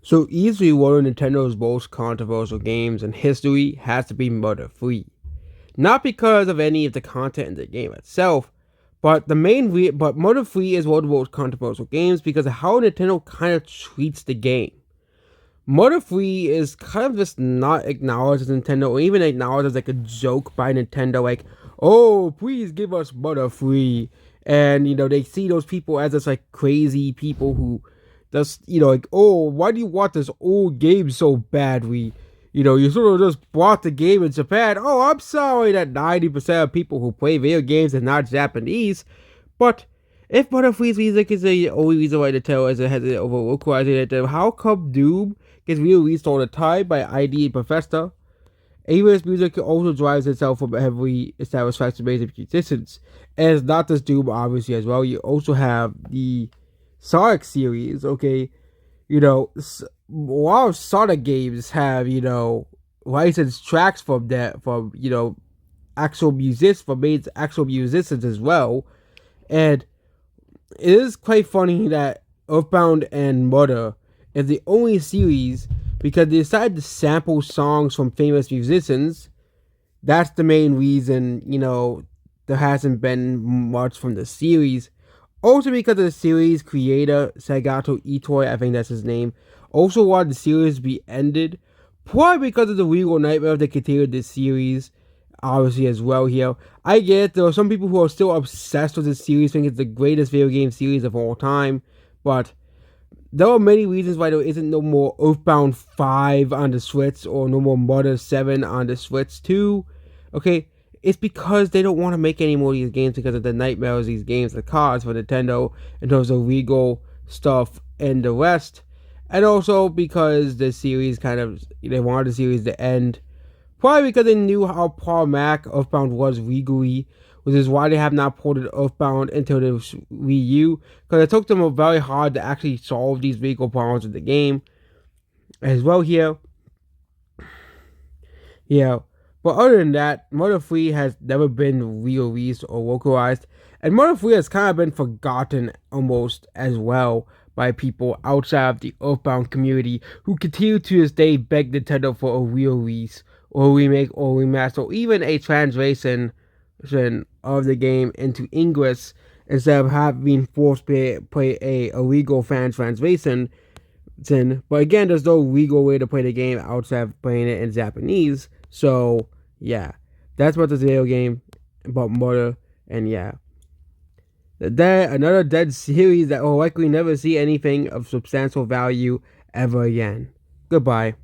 So easily one of Nintendo's most controversial games in history has to be Murder Free. Not because of any of the content in the game itself, but but Murder Free is one of the most controversial games because of how Nintendo kind of treats the game. Murder Free is kind of just not acknowledged as Nintendo, or even acknowledged as like a joke by Nintendo, like, oh, please give us Murder Free. And, they see those people as just like crazy people who just, like, oh, why do you want this old game so badly? You sort of just bought the game in Japan. Oh, I'm sorry that 90% of people who play video games are not Japanese, but if Butterfree's music is the only reason why Nintendo has it over localizing it, how come Doom gets released all the time by ID and Professor? AWS music also drives itself from heavily established faction-based musicians. And it's not just Doom, obviously, as well. You also have the Sonic series, okay? A lot of Sonic games have, licensed tracks from that, from, actual musicians as well. And it is quite funny that Earthbound and Murder is the only series because they decided to sample songs from famous musicians. That's the main reason, there hasn't been much from the series. Also because of the series creator, Sagato Itoi, I think that's his name, also wanted the series to be ended. Probably because of the legal nightmare they continued this series, obviously, as well here. I get it, there are some people who are still obsessed with this series, think it's the greatest video game series of all time, but there are many reasons why there isn't no more Earthbound 5 on the Switch or no more Murder 7 on the Switch 2. Okay, it's because they don't want to make any more of these games because of the nightmares these games have caused for Nintendo in terms of legal stuff and the rest. And also because the series they wanted the series to end. Probably because they knew how problematic Earthbound was legally, which is why they have not ported Earthbound into the Wii U, because it took them very hard to actually solve these legal problems in the game. As well here, yeah. But other than that, Murder Free has never been re-released or localized, and Murder Free has kind of been forgotten almost as well by people outside of the Earthbound community who continue to this day beg Nintendo for a re-release or remake or remaster or even a translation of the game into English instead of having forced to play a illegal fan translation. But again, there's no legal way to play the game outside of playing it in Japanese. So yeah, that's about this video game about murder, and yeah, another dead series that will likely never see anything of substantial value ever again. Goodbye.